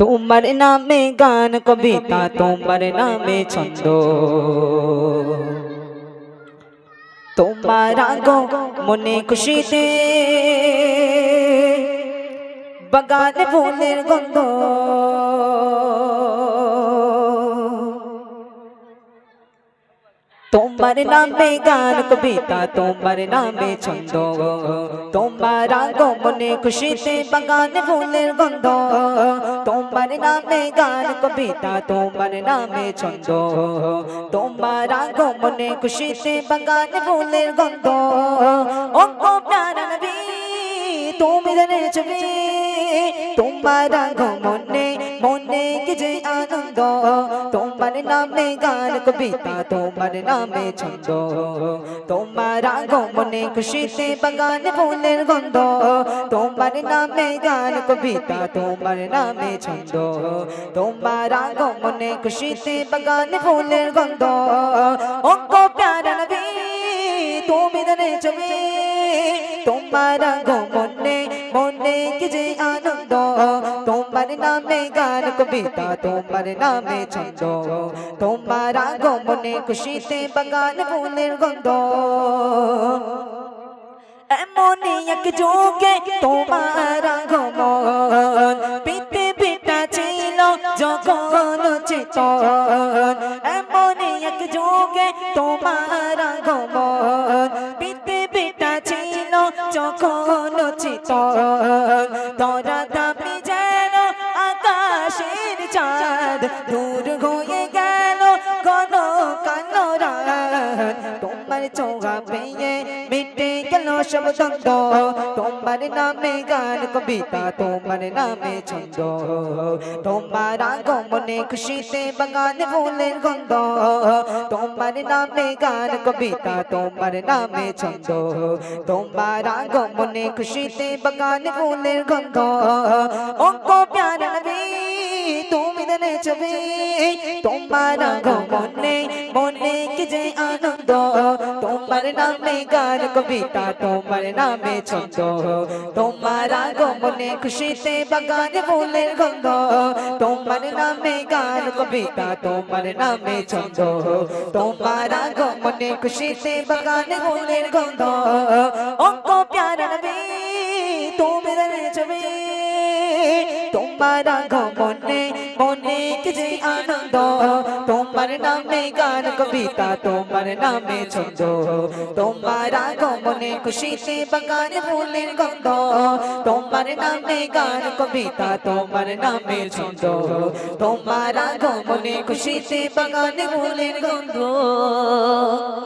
তোমার নামে গান কবিতা, তোমার নামে ছন্দ, তোমার আগো মনে খুশিতে বাগানে ফুলের গন্ধ। তোমার নামে গান কবিতা, তোমার নামে ছন্দ, তোমার আগমনে খুশিতে বাগানে ফুলের গন্ধ। তোমার নামে গান কবিতা, তোমার নামে ছন্দ, তোমার আগমনে খুশিতে বাগানে ফুলের গন্ধ। ও গো প্যারা নবী তুমি জানে ছবি, তোমার আগমনে মনে কি যে আনন্দ। তোমার নামে গান কবিতা, তোমার নামে ছন্দ, তোমার আগমনে খুশিতে বাগানে ফুলের গন্ধ। তোমার নামে গান কবিতা, তোমার নামে ছন্দ, তোমার আগমনে খুশিতে বাগানে ফুলের গন্ধ। ও গো প্যারা নবী তুমি জানে ছবি, তোমার আগমনে মনে কি যে আনন্দ। তোমার নামে গান কবিতা, তোমার নামে ছন্দ, তোমার আগমনে খুশিতে বাগান ফুলের গন্ধ। এমনই এক যুগে তোমার আগমন, পৃথিবীটা ছিল যখন চেতন। এমনই এক যুগে তোমার আগমন, পৃথিবীটা ছিল যখন চেতন। তোরা দাবি যেন আকাশের চাঁদ, দূর হয়ে গেল ঘন কালো রাত। তোমার চোখা পেয়ে মিটে গেল সব দ্বন্দ্ব। তোমার নামে গান কবিতা, তোমার নামে ছন্দ, তোমার আগমনে খুশিতে বাগানে ফুলের গন্ধ। তোমার নামে গান কবিতা, তোমার নামে ছন্দ, তোমার আগমনে খুশিতে বাগানে ফুলের গন্ধ। ও গো প্যারা নবী তুমি জানে ছবি, তোমার আগমনে মনে কি যে আনন্দ। তোমার নামে গান কবিতা, তোমার নামে ছন্দ, তোমার আগমনে খুশিতে বাগানে ফুলের গন্ধ। তোমার নামে গান কবিতা, তোমার নামে ছন্দ, তোমার আগমনে খুশিতে বাগানে ফুলের গন্ধ। ও গো প্যারা নবী তুমি জানে ছবি, তোমার আগমনে মনে কি যে আনন্দ। তোমার নামে গান কবিতা, তোমার নামে ছন্দ, তোমার আগমনে খুশিতে বাগানে ফুলের গন্ধ। তোমার নামে গান কবিতা, তোমার নামে ছন্দ, তোমার আগমনে খুশিতে বাগানে ফুলের গন্ধ।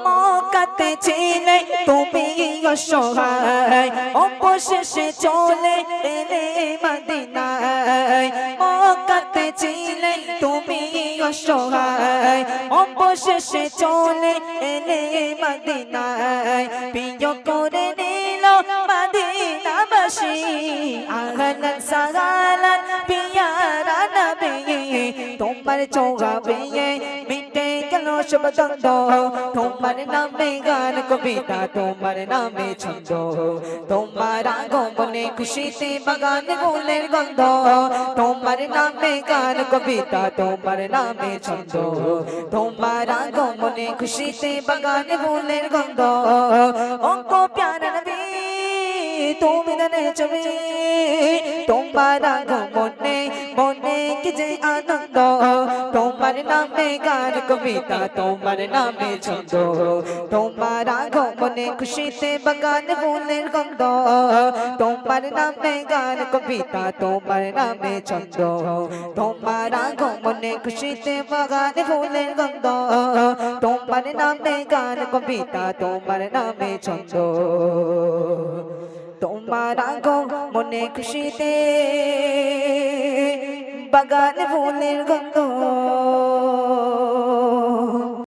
মক্কাতে ছিলে তুমি অসহায়, অবশেষে চলে এলে মদিনায়। মক্কাতে ছিলে তুমি অসহায়, অবশেষে চলে এলে মদিনায়। প্রিয় করে নিল মদিনাবাসী, আহলান সাহলান পিয়ারা নবী। তোমার চোখা পেয়ে মিটে গেল সব দ্বন্দ্ব। তোমার নামে গান কবিতা, তোমার নামে ছন্দ, তোমার আগমনে খুশিতে বাগানে ফুলের গন্ধ। তোমার নামে গান কবিতা, তোমার নামে ছন্দ, তোমার আগমনে খুশিতে বাগানে ফুলের গন্ধ। ও গো প্যারা নবী তুমি জানে ছবি, তোমার আগমনে মনে কি যে আনন্দ। তোমার নামে গান কবিতা, তোমার নামে ছন্দ, তোমার আগমনে খুশিতে বাগানে ফুলের গন্ধ। তোমার নামে গান কবিতা, তোমার নামে ছন্দ, তোমার আগমনে খুশিতে বাগানে ফুলের গন্ধ। তোমার নামে গান কবিতা, তোমার নামে ছন্দ, তোমার আগমনে খুশিতে বাগানে ফুলের গন্ধ।